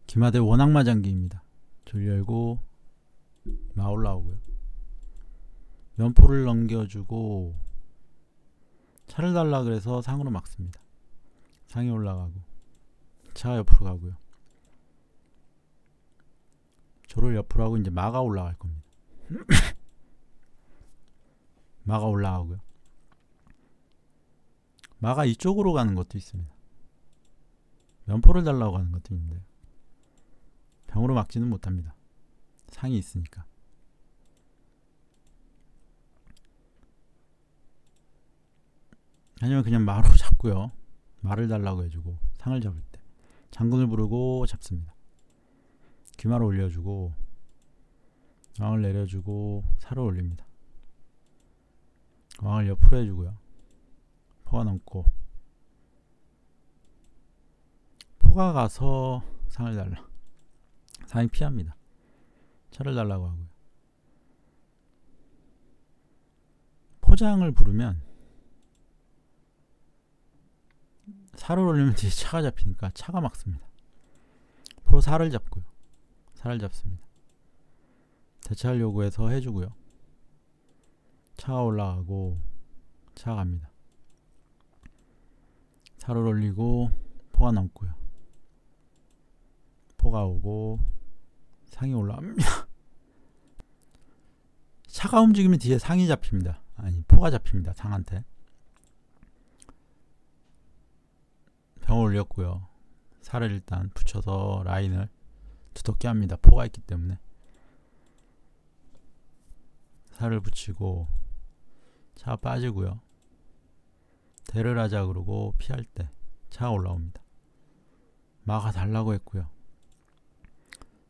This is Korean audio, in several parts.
기마대 원악마장기입니다. 줄 열고 마 올라오고요. 면포를 넘겨주고 차를 달라 그래서 상으로 막습니다. 상이 올라가고 차가 옆으로 가고요. 조를 옆으로 하고 이제 마가 올라갈 겁니다. 마가 올라가고요. 마가 이쪽으로 가는 것도 있습니다. 면포를 달라고 가는 것도 있는데요. 병으로 막지는 못합니다. 상이 있으니까. 아니면 그냥 마로 잡고요. 말을 달라고 해주고 상을 잡을 때 장군을 부르고 잡습니다. 귀마를 올려주고 왕을 내려주고 살을 올립니다. 왕을 옆으로 해주고요. 포가 넘고 포가 가서 상을 달라. 상이 피합니다. 차를 달라고 하고요. 포장을 부르면 살을 올리면 뒤에 차가 잡히니까 차가 막습니다. 포로 살을 잡고요. 살을 잡습니다. 대차를 요구해서 해주고요. 차가 올라가고 차가 갑니다. 살을 올리고 포가 넘고요. 포가 오고 상이 올라갑니다. 차가 움직이면 뒤에 상이 잡힙니다. 아니 포가 잡힙니다. 상한테. 병을 올렸고요. 살을 일단 붙여서 라인을 두텁게 합니다. 포가 있기 때문에. 살을 붙이고 차가 빠지고요. 대를 하자 그러고 피할 때 차가 올라옵니다. 마가 달라고 했고요.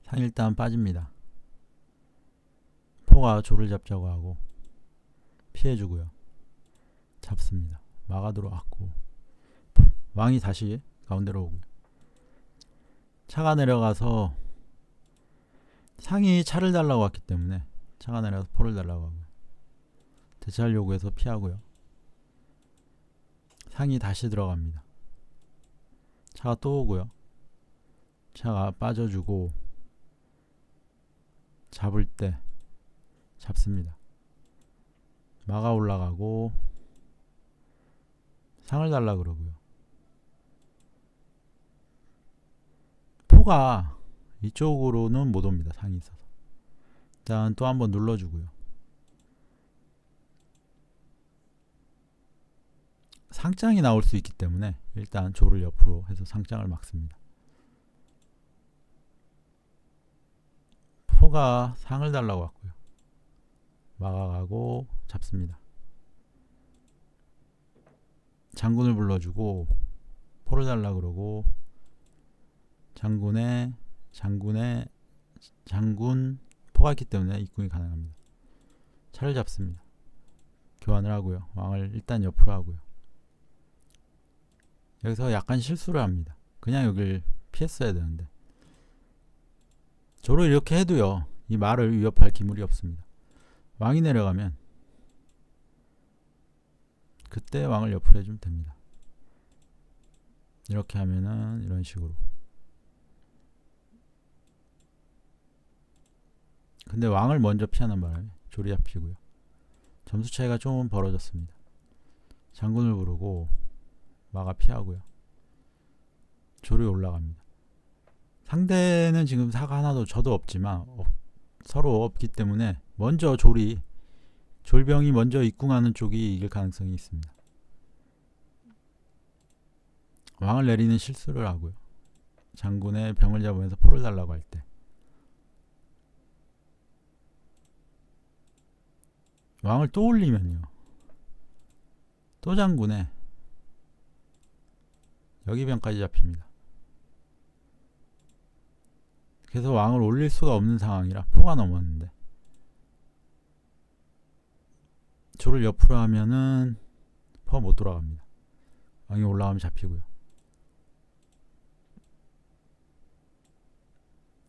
상이 일단 빠집니다. 포가 조를 잡자고 하고 피해주고요. 잡습니다. 마가 들어왔고 왕이 다시 가운데로 오고요. 차가 내려가서 상이 차를 달라고 왔기 때문에 차가 내려가서 포를 달라고 하고요. 대차를 요구해서 피하고요. 상이 다시 들어갑니다. 차가 또 오고요. 차가 빠져주고 잡을 때 잡습니다. 마가 올라가고 상을 달라 그러고요. 포가 이쪽으로는 못 옵니다. 상이 있어서. 일단 또 한번 눌러주고요. 상장이 나올 수 있기 때문에 일단 조를 옆으로 해서 상장을 막습니다. 포가 상을 달라고 왔고요. 마가 가고 잡습니다. 장군을 불러주고 포를 달라 그러고 장군 포가 있기 때문에 입궁이 가능합니다. 차를 잡습니다. 교환을 하고요. 왕을 일단 옆으로 하고요. 여기서 약간 실수를 합니다. 그냥 여길 피했어야 되는데 조를 이렇게 해도요. 이 말을 위협할 기물이 없습니다. 왕이 내려가면 그때 왕을 옆으로 해주면 됩니다. 이렇게 하면은 이런 식으로. 근데 왕을 먼저 피하는 바람에 조리 잡히고요. 점수 차이가 좀 벌어졌습니다. 장군을 부르고 마가 피하고요. 조리 올라갑니다. 상대는 지금 사가 하나도 저도 없지만 서로 없기 때문에 먼저 졸병이 먼저 입궁하는 쪽이 이길 가능성이 있습니다. 왕을 내리는 실수를 하고요. 장군의 병을 잡으면서 포를 달라고 할 때 왕을 또 올리면요. 또 장군에 여기 병까지 잡힙니다. 그래서 왕을 올릴 수가 없는 상황이라 포가 넘었는데 조를 옆으로 하면은 포가 못 돌아갑니다. 왕이 올라가면 잡히고요.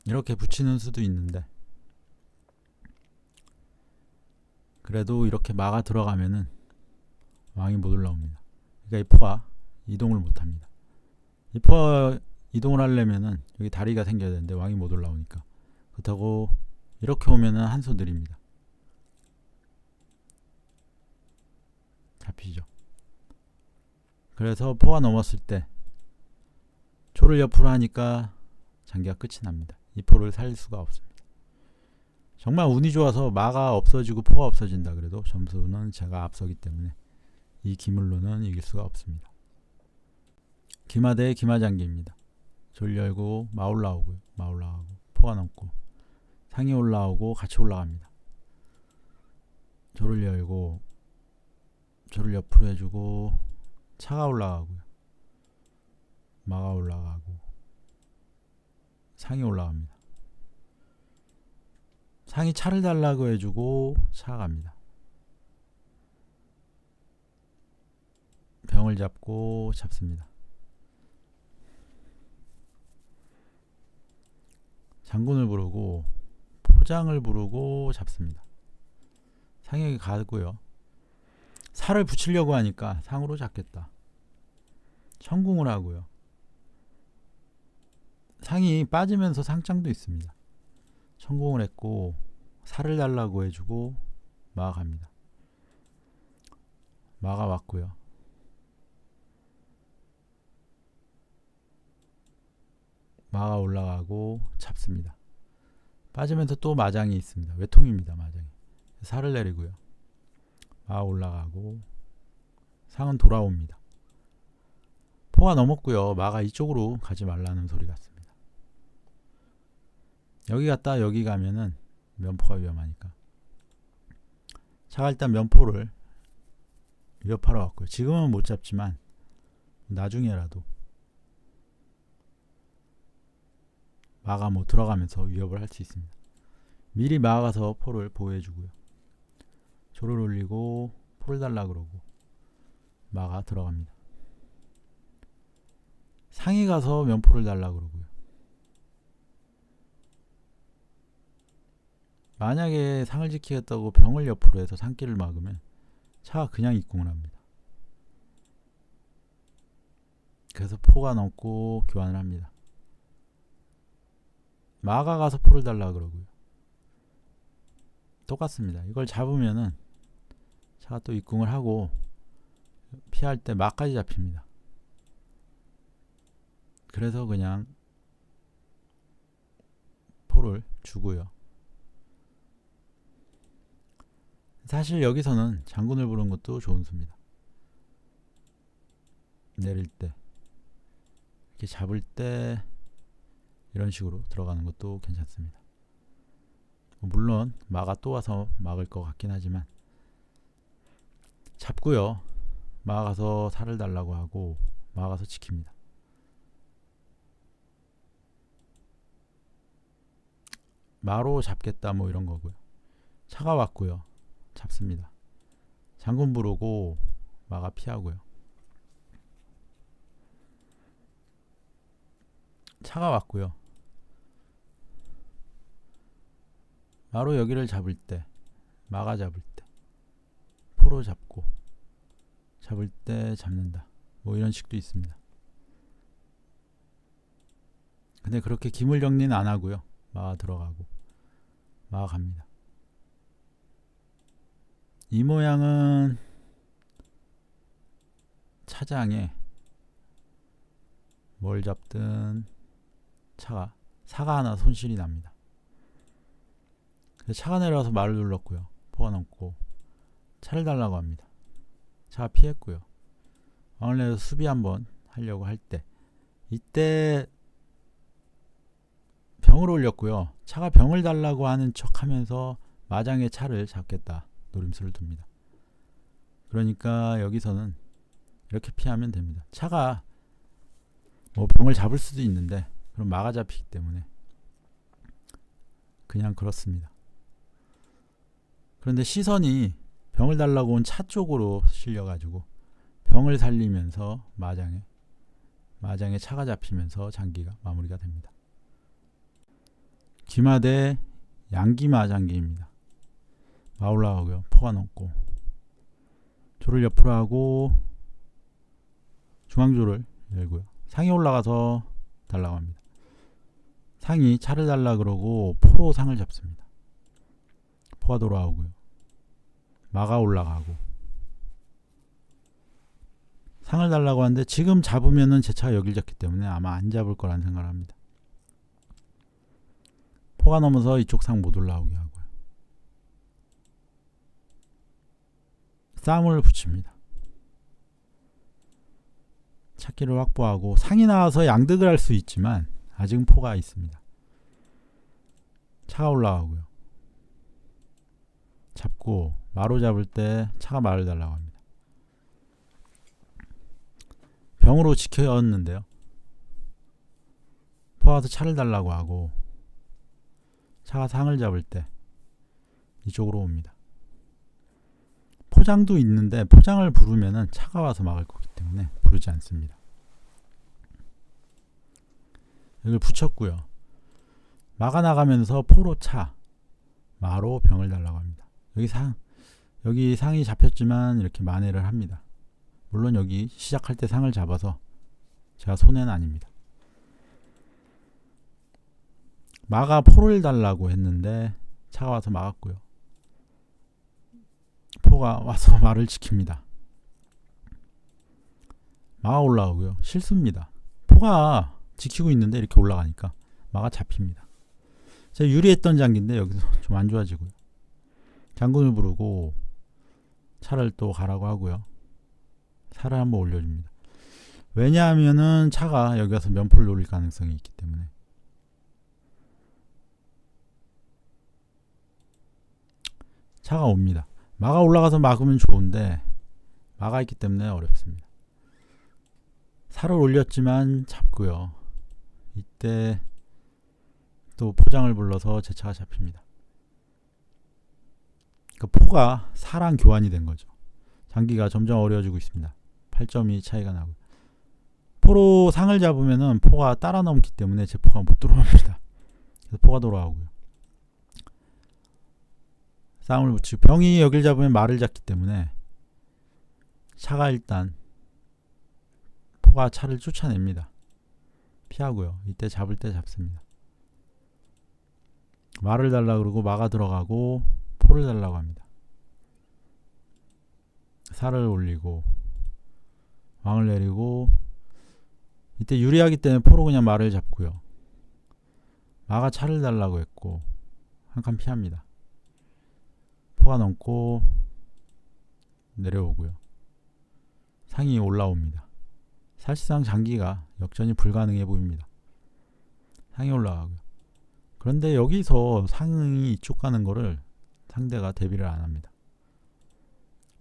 이렇게 붙이는 수도 있는데 그래도 이렇게 마가 들어가면은 왕이 못 올라옵니다. 그러니까 이 포가 이동을 못합니다. 이 포가 이동을 하려면은 여기 다리가 생겨야 되는데 왕이 못 올라오니까, 그렇다고 이렇게 오면은 한 수 느립니다. 잡히죠. 그래서 포가 넘었을 때 조를 옆으로 하니까 장기가 끝이 납니다. 이 포를 살릴 수가 없습니다. 정말 운이 좋아서 마가 없어지고 포가 없어진다 그래도 점수는 제가 앞서기 때문에 이 기물로는 이길 수가 없습니다. 기마 대 기마장기입니다. 조를 열고 마 올라오고요. 마 올라가고 포가 넘고 상이 올라오고 같이 올라갑니다. 조를 열고 조를 옆으로 해주고 차가 올라가고요. 마가 올라가고 상이 올라갑니다. 상이 차를 달라고 해주고 차가 갑니다. 병을 잡고 잡습니다. 장군을 부르고 포장을 부르고 잡습니다. 상에게 가고요. 살을 붙이려고 하니까 상으로 잡겠다. 천궁을 하고요. 상이 빠지면서 상장도 있습니다. 천궁을 했고 살을 달라고 해주고 마가 갑니다. 마가 왔고요. 마가 올라가고 잡습니다. 빠지면서 또 마장이 있습니다. 외통입니다. 마장이. 살을 내리고요. 마가 올라가고 상은 돌아옵니다. 포가 넘었고요. 마가 이쪽으로 가지 말라는 소리 같습니다. 여기 갔다 여기 가면은 면포가 위험하니까 차가 일단 면포를 위협하러 왔고요. 지금은 못 잡지만 나중에라도 마가 뭐 들어가면서 위협을 할 수 있습니다. 미리 마가서 포를 보호해주고요. 조를 올리고 포를 달라 그러고 마가 들어갑니다. 상이 가서 면포를 달라 그러고요. 만약에 상을 지키겠다고 병을 옆으로 해서 상길을 막으면 차가 그냥 입궁을 합니다. 그래서 포가 넘고 교환을 합니다. 마가 가서 포를 달라 그러고요. 똑같습니다. 이걸 잡으면은 차가 또 입궁을 하고 피할 때 마까지 잡힙니다. 그래서 그냥 포를 주고요. 사실 여기서는 장군을 부르는 것도 좋은 수입니다. 내릴 때 이렇게 잡을 때 이런 식으로 들어가는 것도 괜찮습니다. 물론 마가 또 와서 막을 것 같긴 하지만 잡고요. 마가 가서 살을 달라고 하고 마가 가서 지킵니다. 마로 잡겠다 뭐 이런 거고요. 차가 왔고요. 잡습니다. 장군 부르고 마가 피하고요. 차가 왔고요. 마로 여기를 잡을 때 마가 잡을 때 포로 잡고 잡을 때 잡는다. 뭐 이런 식도 있습니다. 근데 그렇게 기물 정리는 안 하고요. 마가 들어가고 마가 갑니다. 이 모양은 차장에 뭘 잡든 사가 하나 손실이 납니다. 차가 내려와서 말을 눌렀고요. 포가 넘고 차를 달라고 합니다. 차가 피했고요. 왕을 내서 수비 한번 하려고 할 때 이때 병을 올렸고요. 차가 병을 달라고 하는 척 하면서 마장의 차를 잡겠다 노림수를 둡니다. 그러니까 여기서는 이렇게 피하면 됩니다. 차가 뭐 병을 잡을 수도 있는데 그럼 마가 잡히기 때문에 그냥 그렇습니다. 그런데 시선이 병을 달라고 온 차 쪽으로 실려가지고 병을 살리면서 마장에 차가 잡히면서 장기가 마무리가 됩니다. 기마 대 양기마 장기입니다. 마 올라가고요. 포가 넘고 조를 옆으로 하고 중앙조를 열고요. 상이 올라가서 달라고 합니다. 상이 차를 달라 그러고 포로 상을 잡습니다. 포가 돌아오고요. 마가 올라가고 상을 달라고 하는데 지금 잡으면은 제 차가 여길 잡기 때문에 아마 안 잡을 거라는 생각을 합니다. 포가 넘어서 이쪽 상 못 올라오게 하고요. 싸움을 붙입니다. 찾기를 확보하고 상이 나와서 양득을 할 수 있지만 아직은 포가 있습니다. 차가 올라가고요. 잡고 마로 잡을 때 차가 마를 달라고 합니다. 병으로 지켰는데요. 포가 와서 차를 달라고 하고 차가 상을 잡을 때 이쪽으로 옵니다. 포장도 있는데 포장을 부르면은 차가 와서 막을 거기 때문에 부르지 않습니다. 여기를 붙였고요. 마가 나가면서 포로 차, 마로 병을 달라고 합니다. 여기 상이 잡혔지만 이렇게 만회를 합니다. 물론 여기 시작할 때 상을 잡아서 제가 손해는 아닙니다. 마가 포를 달라고 했는데 차가 와서 막았고요. 포가 와서 마를 지킵니다. 마가 올라오고요. 실수입니다. 포가 지키고 있는데 이렇게 올라가니까 마가 잡힙니다. 제가 유리했던 장기인데 여기서 좀 안 좋아지고요. 장군을 부르고 차를 또 가라고 하고요. 살을 한번 올려줍니다. 왜냐하면은 차가 여기 가서 면포를 노릴 가능성이 있기 때문에. 차가 옵니다. 마가 올라가서 막으면 좋은데 마가 있기 때문에 어렵습니다. 살을 올렸지만 잡고요. 이때 또 포장을 불러서 제 차가 잡힙니다. 그 포가 사랑 교환이 된 거죠. 장기가 점점 어려워지고 있습니다. 8점이 차이가 나고 포로 상을 잡으면은 포가 따라 넘기 때문에 제 포가 못 들어옵니다. 그래서 포가 돌아오고요. 싸움을 붙이고 병이 여길 잡으면 말을 잡기 때문에 차가 일단 포가 차를 쫓아냅니다. 피하고요. 이때 잡을 때 잡습니다. 말을 달라 그러고 마가 들어가고 포를 달라고 합니다. 살을 올리고 왕을 내리고 이때 유리하기 때문에 포로 그냥 말을 잡고요. 마가 차를 달라고 했고 한 칸 피합니다. 포가 넘고 내려오고요. 상이 올라옵니다. 사실상 장기가 역전이 불가능해 보입니다. 상이 올라가고요. 그런데 여기서 상이 이쪽 가는 거를 상대가 대비를 안 합니다.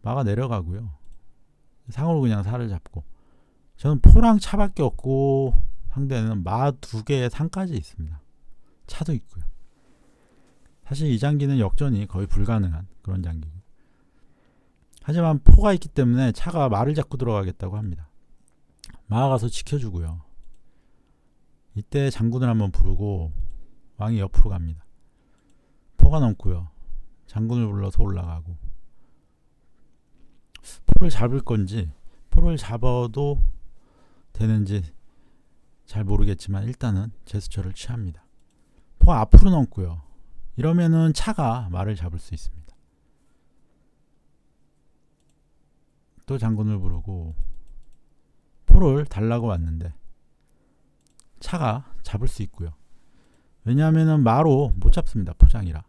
마가 내려가고요. 상으로 그냥 살을 잡고 저는 포랑 차밖에 없고 상대는 마 2개에 상까지 있습니다. 차도 있고요. 사실 이 장기는 역전이 거의 불가능한 그런 장기고 하지만 포가 있기 때문에 차가 마를 잡고 들어가겠다고 합니다. 마가 가서 지켜주고요. 이때 장군을 한번 부르고 왕이 옆으로 갑니다. 포가 넘고요. 장군을 불러서 올라가고 포를 잡을 건지 포를 잡아도 되는지 잘 모르겠지만 일단은 제스처를 취합니다. 포가 앞으로 넘고요. 이러면은 차가 말을 잡을 수 있습니다. 또 장군을 부르고 포를 달라고 왔는데 차가 잡을 수 있고요. 왜냐하면은 마로 못 잡습니다. 포장이라.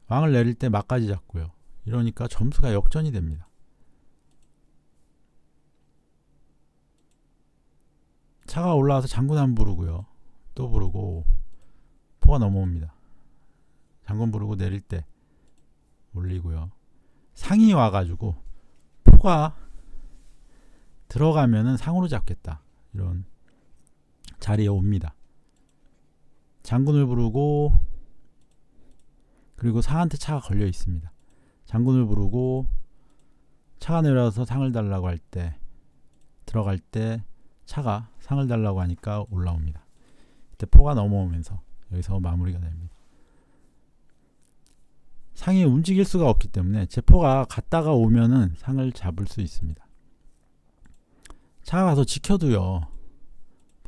왕을 내릴 때 마까지 잡고요. 이러니까 점수가 역전이 됩니다. 차가 올라와서 장군 한 부르고요. 또 부르고 포가 넘어옵니다. 장군 부르고 내릴 때 올리고요. 상이 와가지고 포가 들어가면은 상으로 잡겠다. 이런 자리에 옵니다. 장군을 부르고 그리고 상한테 차가 걸려 있습니다. 장군을 부르고 차가 내려와서 상을 달라고 할 때 들어갈 때 차가 상을 달라고 하니까 올라옵니다. 이때 포가 넘어오면서 여기서 마무리가 됩니다. 상이 움직일 수가 없기 때문에 제 포가 갔다가 오면은 상을 잡을 수 있습니다. 차가 가서 지켜도요.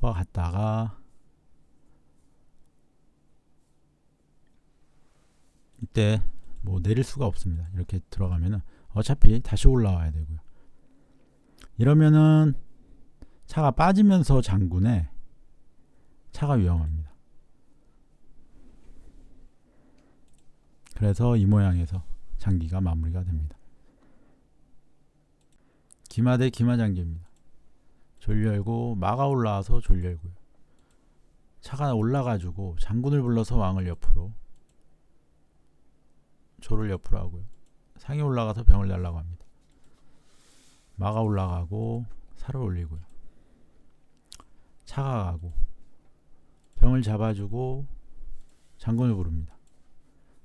포가 갔다가 이때 뭐 내릴 수가 없습니다. 이렇게 들어가면은 어차피 다시 올라와야 되고요. 이러면은 차가 빠지면서 장군에 차가 위험합니다. 그래서 이 모양에서 장기가 마무리가 됩니다. 기마 대 기마 장기입니다. 졸 열고 마가 올라와서 졸 열고요. 차가 올라가지고 장군을 불러서 왕을 옆으로, 조를 옆으로 하고요. 상이 올라가서 병을 달라고 합니다. 마가 올라가고 살을 올리고요. 차가 가고 병을 잡아주고 장군을 부릅니다.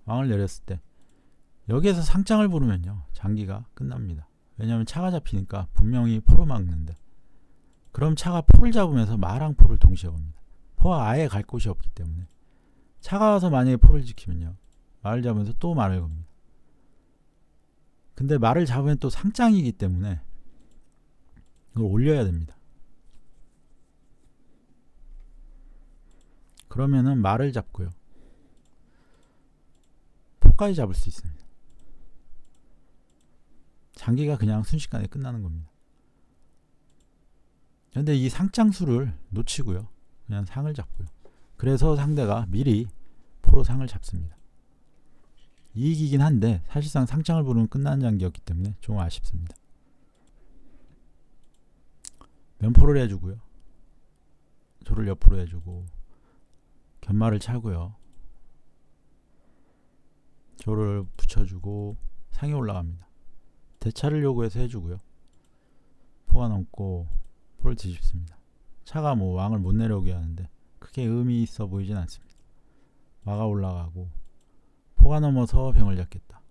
왕을 내렸을 때 여기에서 상장을 부르면요, 장기가 끝납니다. 왜냐하면 차가 잡히니까 분명히 포로 막는데, 그럼 차가 포를 잡으면서 마랑 포를 동시에 옵니다. 포가 아예 갈 곳이 없기 때문에 차가 와서 만약에 포를 지키면요, 말을 잡으면서 또 말을 겁니다. 근데 말을 잡으면 또 상장이기 때문에 이걸 올려야 됩니다. 그러면은 말을 잡고요, 포까지 잡을 수 있습니다. 장기가 그냥 순식간에 끝나는 겁니다. 근데 이 상장수를 놓치고요, 그냥 상을 잡고요. 그래서 상대가 미리 포로 상을 잡습니다. 이익이긴 한데 사실상 상장을 부르면 끝나는 장기였기 때문에 좀 아쉽습니다. 면포를 해주고요, 조를 옆으로 해주고 견마를 차고요, 조를 붙여주고 상이 올라갑니다. 대차를 요구해서 해주고요. 포가 넘고 포를 뒤집습니다. 차가 뭐 왕을 못 내려오게 하는데 크게 의미 있어 보이진 않습니다. 마가 올라가고 포가 넘어서 병을 잡겠다.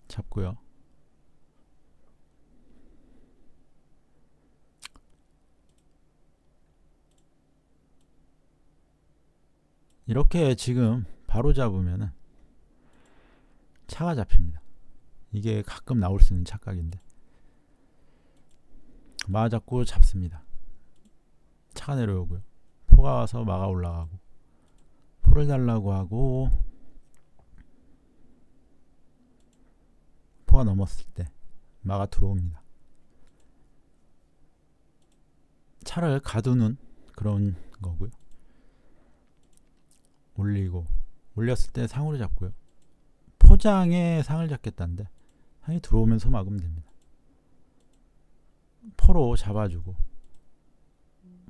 잡고요. 이렇게 지금 바로 잡으면은 차가 잡힙니다. 이게 가끔 나올 수 있는 착각인데, 마 잡고 잡습니다. 차가 내려오고요. 포가 와서 마가 올라가고 포를 달라고 하고, 포가 넘었을 때 마가 들어옵니다. 차를 가두는 그런 거고요. 올리고, 올렸을 때 상으로 잡고요. 포장에 상을 잡겠다는데 상이 들어오면서 막으면 됩니다. 포로 잡아주고,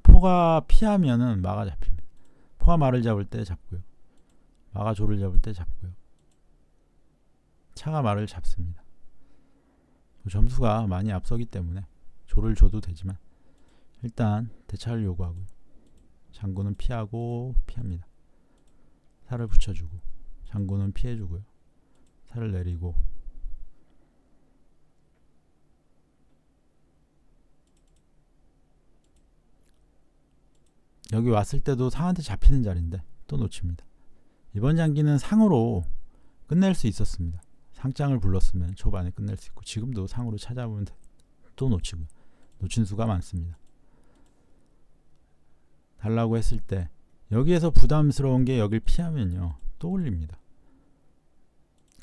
포가 피하면은 마가 잡힙니다. 포가 마를 잡을 때 잡고요, 마가 조를 잡을 때 잡고요, 차가 마를 잡습니다. 점수가 많이 앞서기 때문에 조를 줘도 되지만 일단 대차를 요구하고요. 장군은 피하고 피합니다. 살을 붙여주고 장군은 피해주고요. 살을 내리고 여기 왔을 때도 상한테 잡히는 자리인데 또 놓칩니다. 이번 장기는 상으로 끝낼 수 있었습니다. 상장을 불렀으면 초반에 끝낼 수 있고, 지금도 상으로 찾아보면 또 놓치고요. 놓친 수가 많습니다. 달라고 했을 때 여기에서 부담스러운 게 여길 피하면요, 또 올립니다.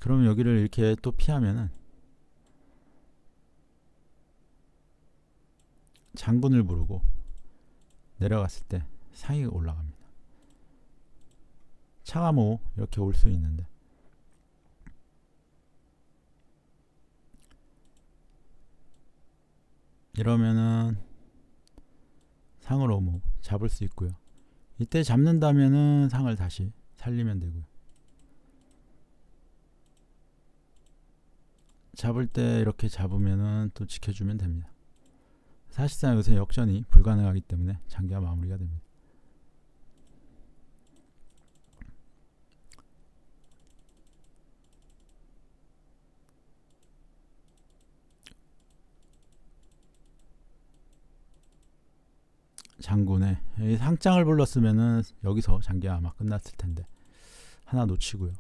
그러면 여기를 이렇게 또 피하면은 장군을 부르고 내려갔을 때 상이 올라갑니다. 차가 뭐 이렇게 올 수 있는데, 이러면은 상으로 뭐 잡을 수 있고요. 이때 잡는다면은 상을 다시 살리면 되고요. 잡을 때 이렇게 잡으면은 또 지켜주면 됩니다. 사실상 요새 역전이 불가능하기 때문에 장기가 마무리가 됩니다. 장군의 상장을 불렀으면은 여기서 장기가 아마 끝났을 텐데 하나 놓치고요.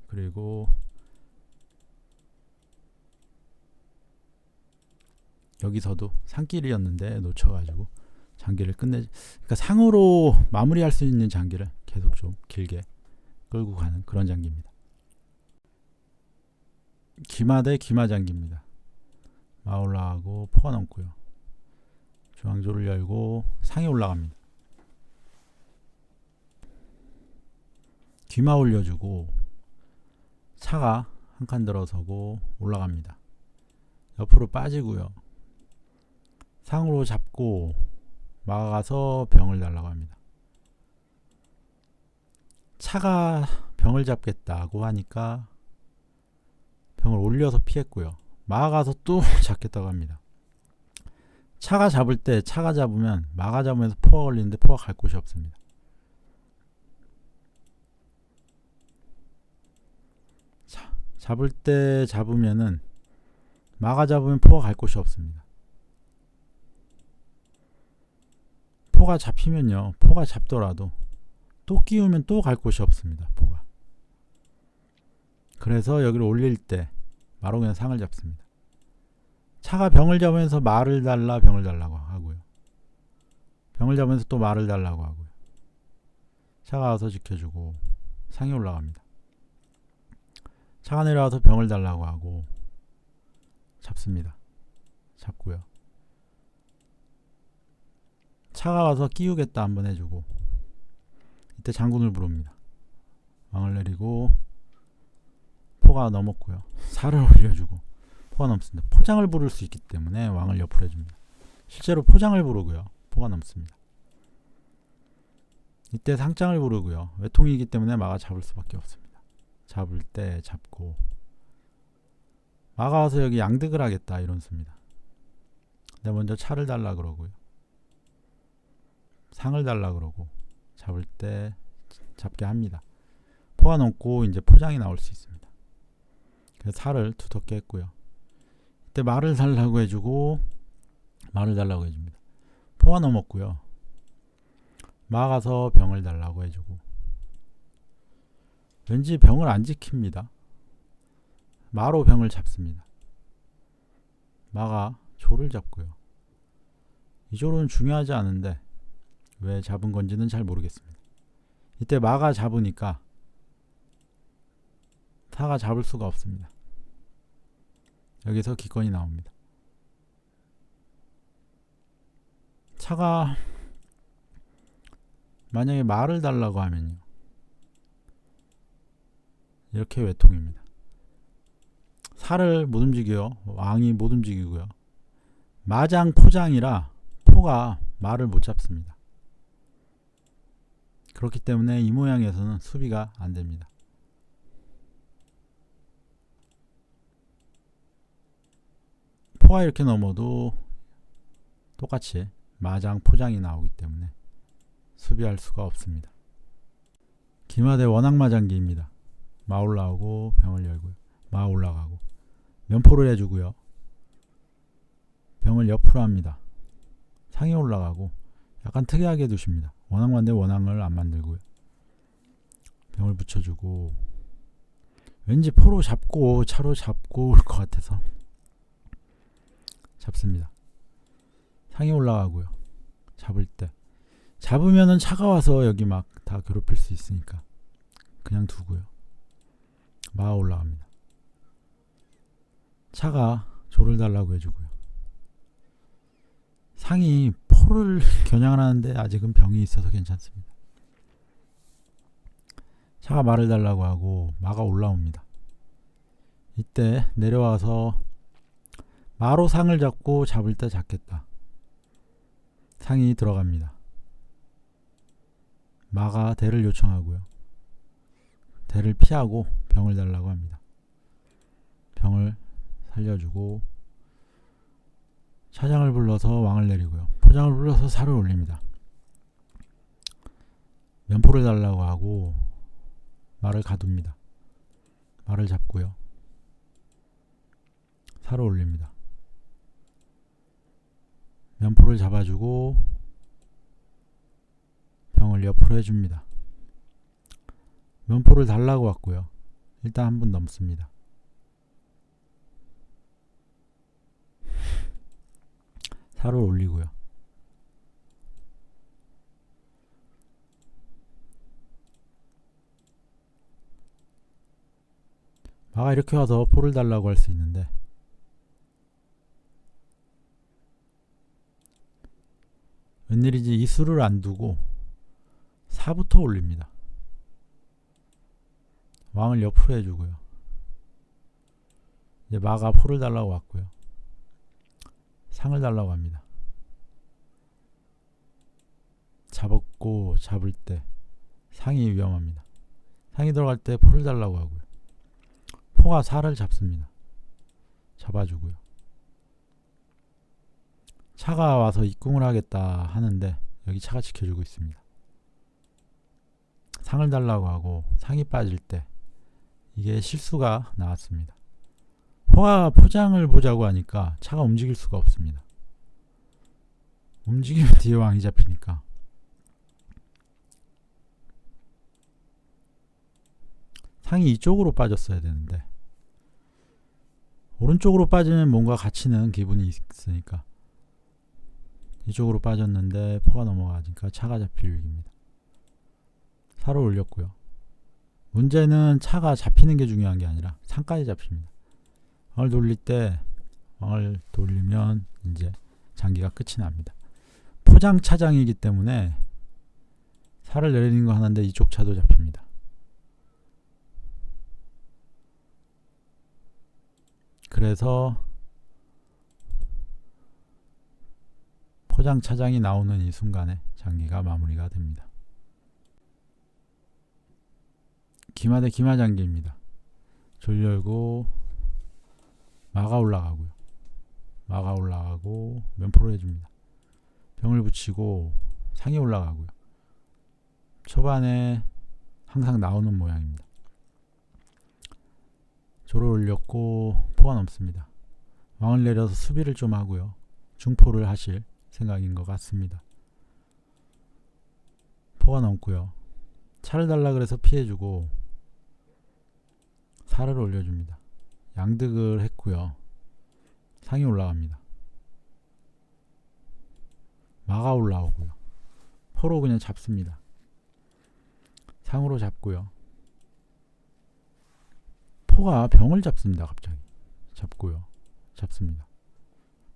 그리고 여기서도 산길이었는데 놓쳐가지고 장기를 그러니까 상으로 마무리할 수 있는 장기를 계속 좀 길게 끌고 가는 그런 장기입니다. 기마 대 기마 장기입니다. 마 올라가고 포가 넘고요. 중앙조를 열고 상에 올라갑니다. 기마 올려주고 차가 한 칸 들어서고 올라갑니다. 옆으로 빠지고요. 상으로 잡고 막아가서 병을 달라고 합니다. 차가 병을 잡겠다고 하니까 병을 올려서 피했고요. 막아가서 또 잡겠다고 합니다. 차가 잡을 때 차가 잡으면 마가 잡으면서 포가 걸리는데 포가 갈 곳이 없습니다. 잡을 때 잡으면은 마가 잡으면 포가 갈 곳이 없습니다. 포가 잡히면요, 포가 잡더라도 또 끼우면 또 갈 곳이 없습니다. 포가. 그래서 여기를 올릴 때 마로 그냥 상을 잡습니다. 차가 병을 잡으면서 마를 달라 병을 달라고 하고요. 병을 잡으면서 또 마를 달라고 하고요. 차가 와서 지켜주고 상에 올라갑니다. 차가 내려와서 병을 달라고 하고 잡습니다. 잡고요. 차가 와서 끼우겠다 한번 해주고 이때 장군을 부릅니다. 왕을 내리고 포가 넘었고요. 살을 올려주고 포가 넘습니다. 포장을 부를 수 있기 때문에 왕을 옆으로 해줍니다. 실제로 포장을 부르고요. 포가 넘습니다. 이때 상장을 부르고요. 외통이기 때문에 마가 잡을 수밖에 없습니다. 잡을 때 잡고 마가 와서 여기 양득을 하겠다 이런 수입니다. 근데 먼저 차를 달라 그러고요. 상을 달라 그러고 잡을 때 잡게 합니다. 포가 넘고 이제 포장이 나올 수 있습니다. 그래서 살을 두텁게 했고요. 이때 말을 달라고 해주고 말을 달라고 해줍니다. 포가 넘었고요. 막아서 병을 달라고 해주고 왠지 병을 안 지킵니다. 마로 병을 잡습니다. 마가 조를 잡고요. 이 조는 중요하지 않은데 왜 잡은 건지는 잘 모르겠습니다. 이때 마가 잡으니까 사가 잡을 수가 없습니다. 여기서 기권이 나옵니다. 차가 만약에 말을 달라고 하면요, 이렇게 외통입니다. 살을 못 움직여요. 왕이 못 움직이고요. 마장 포장이라 포가 말을 못 잡습니다. 그렇기 때문에 이 모양에서는 수비가 안 됩니다. 포가 이렇게 넘어도 똑같이 마장 포장이 나오기 때문에 수비할 수가 없습니다. 기마대 원앙마장기입니다. 마 올라오고 병을 열고요. 마 올라가고 면포를 해주고요. 병을 옆으로 합니다. 상에 올라가고 약간 특이하게 두십니다. 원앙마인데 원앙을 안 만들고요. 병을 붙여주고 왠지 포로 잡고 차로 잡고 올 것 같아서 잡습니다. 상에 올라가고요. 잡을 때 잡으면은 차가 와서 여기 막 다 괴롭힐 수 있으니까 그냥 두고요. 마 올라갑니다. 차가 조를 달라고 해주고요. 상이 포를 겨냥을 하는데 아직은 병이 있어서 괜찮습니다. 차가 마를 달라고 하고 마가 올라옵니다. 이때 내려와서 마로 상을 잡고 잡을 때 잡겠다. 상이 들어갑니다. 마가 대를 요청하고요. 대를 피하고 병을 달라고 합니다. 병을 살려주고 차장을 불러서 왕을 내리고요. 포장을 불러서 살을 올립니다. 면포를 달라고 하고 말을 가둡니다. 말을 잡고요. 살을 올립니다. 면포를 잡아주고 병을 옆으로 해줍니다. 면포를 달라고 왔고요. 일단 한 번 넘습니다. 살을 올리고요. 마가 이렇게 와서 포를 달라고 할 수 있는데 웬일인지 이 수를 안 두고 사부터 올립니다. 왕을 옆으로 해주고요. 이제 마가 포를 달라고 왔고요. 상을 달라고 합니다. 잡을 때 상이 위험합니다. 상이 들어갈 때 포를 달라고 하고요. 포가 살을 잡습니다. 잡아주고요. 차가 와서 입궁을 하겠다 하는데 여기 차가 지켜주고 있습니다. 상을 달라고 하고 상이 빠질 때 이게 실수가 나왔습니다. 포가 포장을 보자고 하니까 차가 움직일 수가 없습니다. 움직이면 뒤에 왕이 잡히니까 상이 이쪽으로 빠졌어야 되는데 오른쪽으로 빠지면 뭔가 갇히는 기분이 있으니까 이쪽으로 빠졌는데 포가 넘어가니까 차가 잡힐 위기입니다. 살을 올렸고요. 문제는 차가 잡히는 게 중요한 게 아니라 상까지 잡힙니다. 왕을 돌리면 이제 장기가 끝이 납니다. 포장 차장이기 때문에 살을 내리는 거 하는데 이쪽 차도 잡힙니다. 그래서 포장 차장이 나오는 이 순간에 장기가 마무리가 됩니다. 기마 대 기마 장기입니다. 졸 열고 마가 올라가고요. 마가 올라가고 면포를 해줍니다. 병을 붙이고 상이 올라가고요. 초반에 항상 나오는 모양입니다. 조를 올렸고 포가 넘습니다. 왕을 내려서 수비를 좀 하고요. 중포를 하실 생각인 것 같습니다. 포가 넘고요. 차를 달라 그래서 피해주고 살을 올려줍니다. 양득을 했고요. 상이 올라갑니다. 마가 올라오고요. 포로 그냥 잡습니다. 상으로 잡고요. 포가 병을 잡습니다. 갑자기 잡고요. 잡습니다.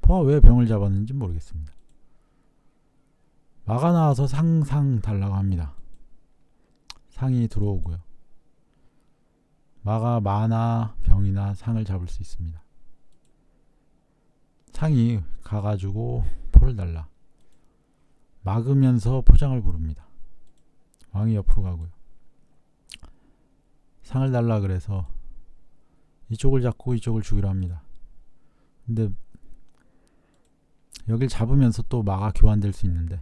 포가 왜 병을 잡았는지 모르겠습니다. 마가 나와서 상 달라고 합니다. 상이 들어오고요. 마가 마나 병이나 상을 잡을 수 있습니다. 상이 가가지고 포를 달라. 막으면서 포장을 부릅니다. 왕이 옆으로 가고요. 상을 달라 그래서 이쪽을 잡고 이쪽을 주기로 합니다. 근데 여길 잡으면서 또 마가 교환될 수 있는데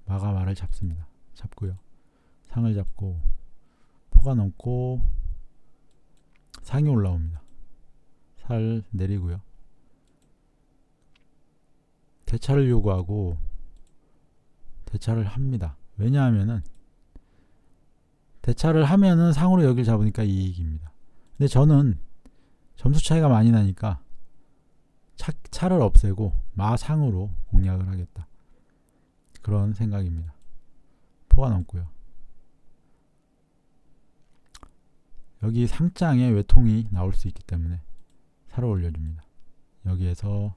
마가 말을 잡습니다. 잡고요. 상을 잡고 포가 넘고 상이 올라옵니다. 살 내리고요. 대차를 요구하고 대차를 합니다. 왜냐하면은 대차를 하면은 상으로 여길 잡으니까 이익입니다. 근데 저는 점수 차이가 많이 나니까 차를 없애고 마상으로 공략을 하겠다. 그런 생각입니다. 포가 넘고요. 여기 상장에 외통이 나올 수 있기 때문에 살을 올려줍니다. 여기에서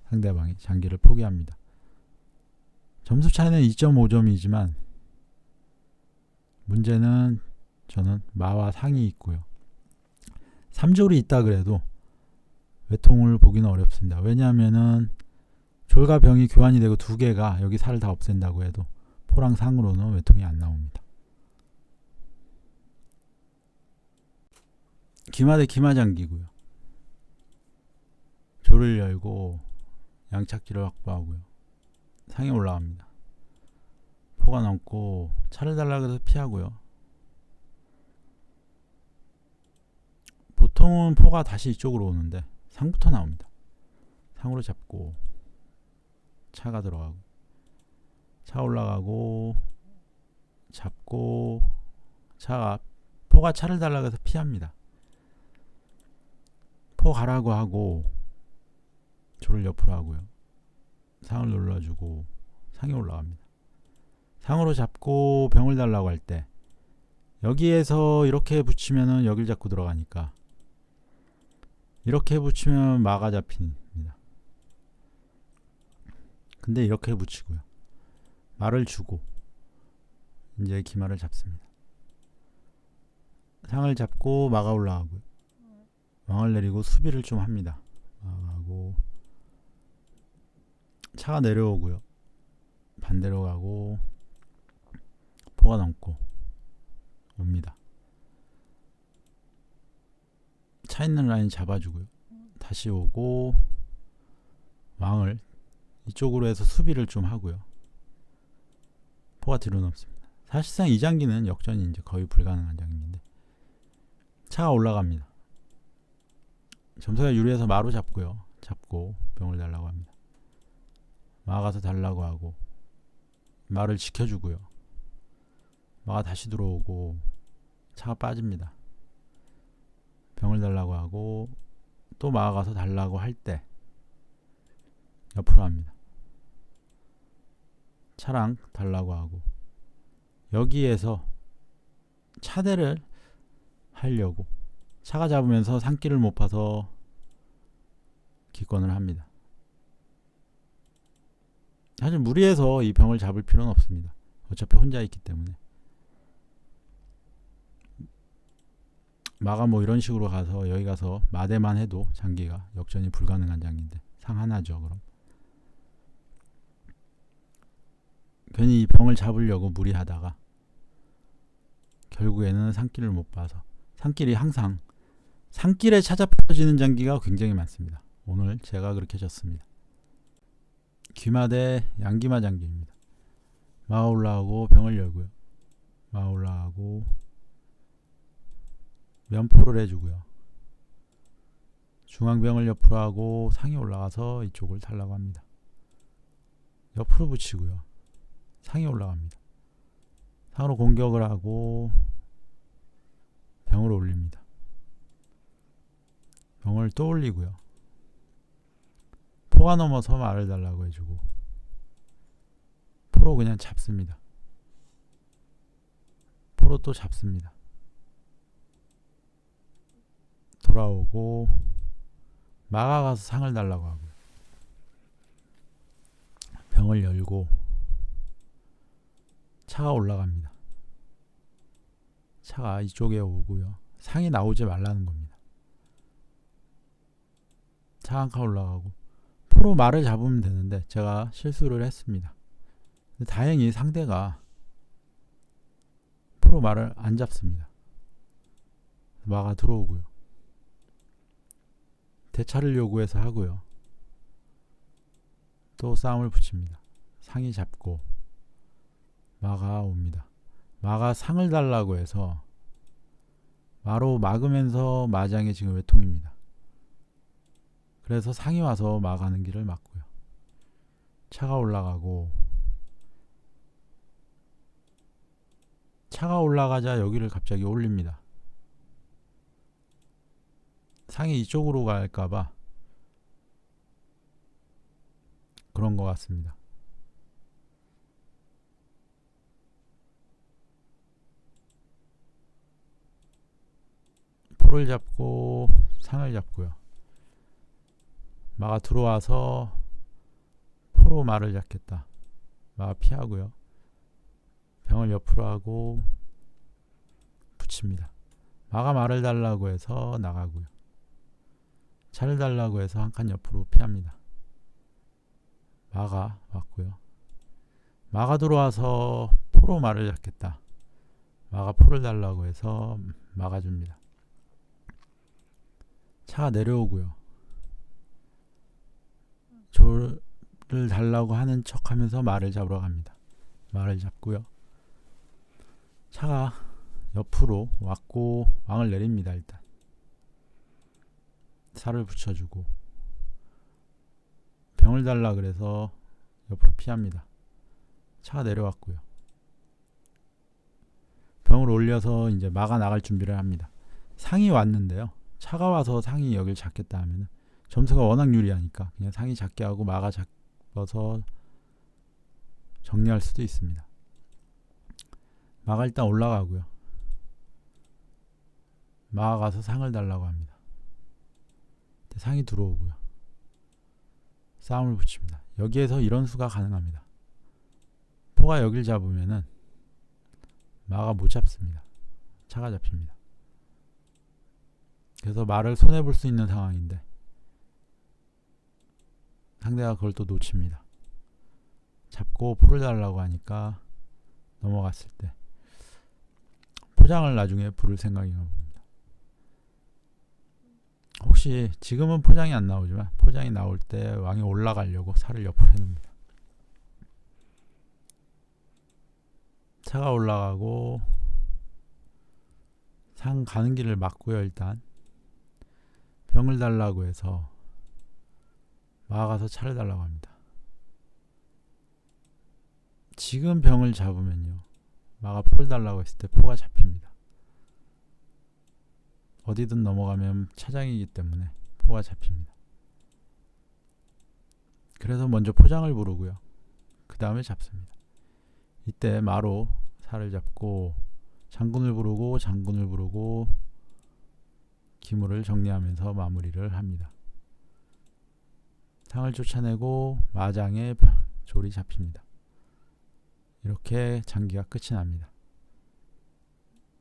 상대방이 장기를 포기합니다. 점수 차이는 2.5점이지만 문제는 저는 마와 상이 있고요. 3졸이 있다 그래도 외통을 보기는 어렵습니다. 왜냐하면은 졸과 병이 교환이 되고 두 개가 여기 살을 다 없앤다고 해도 포랑 상으로는 외통이 안 나옵니다. 기마 대 기마 장기고요. 조를 열고 양착지를 확보하고요. 상에 올라갑니다. 포가 넘고 차를 달라고 해서 피하고요. 보통은 포가 다시 이쪽으로 오는데 상부터 나옵니다. 상으로 잡고 차가 들어가고 차 올라가고 잡고 포가 차를 달라고 해서 피합니다. 포 가라고 하고 조를 옆으로 하고요. 상을 눌러주고 상이 올라갑니다. 상으로 잡고 병을 달라고 할 때 여기에서 이렇게 붙이면은 여길 잡고 들어가니까 이렇게 붙이면 마가 잡힙니다. 근데 이렇게 붙이고요. 말을 주고 이제 기마를 잡습니다. 상을 잡고 마가 올라가고요. 왕을 내리고 수비를 좀 합니다. 하고 차가 내려오고요. 반대로 가고 포가 넘고 옵니다. 차 있는 라인 잡아주고요. 다시 오고 왕을 이쪽으로 해서 수비를 좀 하고요. 포가 뒤로 넘습니다. 사실상 이 장기는 역전이 이제 거의 불가능한 장기인데 차가 올라갑니다. 점수가 유리해서 마로 잡고요. 잡고 병을 달라고 합니다. 마가 가서 달라고 하고 마를 지켜주고요. 마가 다시 들어오고 차가 빠집니다. 병을 달라고 하고 또 마가 가서 달라고 할 때 옆으로 합니다. 차랑 달라고 하고 여기에서 차대를 하려고 차가 잡으면서 산길을 못 파서 기권을 합니다. 사실 무리해서 이 병을 잡을 필요는 없습니다. 어차피 혼자 있기 때문에. 마가 뭐 이런 식으로 가서 여기 가서 마대만 해도 장기가 역전이 불가능한 장기인데 상 하나죠. 그럼 괜히 이 병을 잡으려고 무리하다가 결국에는 산길을 못 봐서 산길이 항상 산길에 찾아펴지는 장기가 굉장히 많습니다. 오늘 제가 그렇게 졌습니다. 귀마 대 양귀마 장기입니다. 마가 올라가고 병을 열고요. 마가 올라가고 면포를 해주고요. 중앙병을 옆으로 하고 상이 올라가서 이쪽을 달라고 합니다. 옆으로 붙이고요. 상이 올라갑니다. 상으로 공격을 하고 병을 올립니다. 병을 또 올리고요. 포가 넘어서 말을 달라고 해주고 포로 그냥 잡습니다. 포로 또 잡습니다. 돌아오고 마가 가서 상을 달라고 하고요. 병을 열고 차가 올라갑니다. 차가 이쪽에 오고요. 상이 나오지 말라는 겁니다. 차 한 칸 올라가고 포로 말을 잡으면 되는데 제가 실수를 했습니다. 근데 다행히 상대가 포로 말을 안 잡습니다. 마가 들어오고요. 대차를 요구해서 하고요. 또 싸움을 붙입니다. 상이 잡고 마가 옵니다. 마가 상을 달라고 해서 마로 막으면서 마장이 지금 외통입니다. 그래서 상이 와서 마가는 길을 막고요. 차가 올라가고 차가 올라가자 여기를 갑자기 올립니다. 상이 이쪽으로 갈까봐 그런 것 같습니다. 포를 잡고 상을 잡고요. 마가 들어와서 포로 말을 잡겠다. 마가 피하고요. 병을 옆으로 하고 붙입니다. 마가 말을 달라고 해서 나가고요. 차를 달라고 해서 한 칸 옆으로 피합니다. 마가 왔고요. 마가 들어와서 포로 말을 잡겠다. 마가 포를 달라고 해서 막아줍니다. 차가 내려오고요. 조를 달라고 하는 척하면서 말을 잡으러 갑니다. 말을 잡고요. 차가 옆으로 왔고 왕을 내립니다. 일단 살을 붙여주고 병을 달라 그래서 옆으로 피합니다. 차가 내려왔고요. 병을 올려서 이제 마가 나갈 준비를 합니다. 상이 왔는데요. 차가 와서 상이 여길 잡겠다 하면 점수가 워낙 유리하니까 그냥 상이 잡게 하고 마가 잡아서 정리할 수도 있습니다. 마가 일단 올라가고요. 마가 가서 상을 달라고 합니다. 상이 들어오고요. 싸움을 붙입니다. 여기에서 이런 수가 가능합니다. 포가 여길 잡으면은 마가 못 잡습니다. 차가 잡힙니다. 그래서 마를 손해볼 수 있는 상황인데 상대가 그걸 또 놓칩니다. 잡고 포를 달라고 하니까 넘어갔을 때 포장을 나중에 부를 생각인가 봅니다. 혹시 지금은 포장이 안 나오지만 포장이 나올 때 왕이 올라가려고 살을 옆으로 해놓습니다. 차가 올라가고 상 가는 길을 막고요. 일단 병을 달라고 해서 마가 가서 차를 달라고 합니다. 지금 병을 잡으면요, 마가 포를 달라고 했을 때 포가 잡힙니다. 어디든 넘어가면 차장이기 때문에 포가 잡힙니다. 그래서 먼저 포장을 부르고요. 그 다음에 잡습니다. 이때 마로 살을 잡고 장군을 부르고 기물을 정리하면서 마무리를 합니다. 상을 쫓아내고 마장의 졸이 잡힙니다. 이렇게 장기가 끝이 납니다.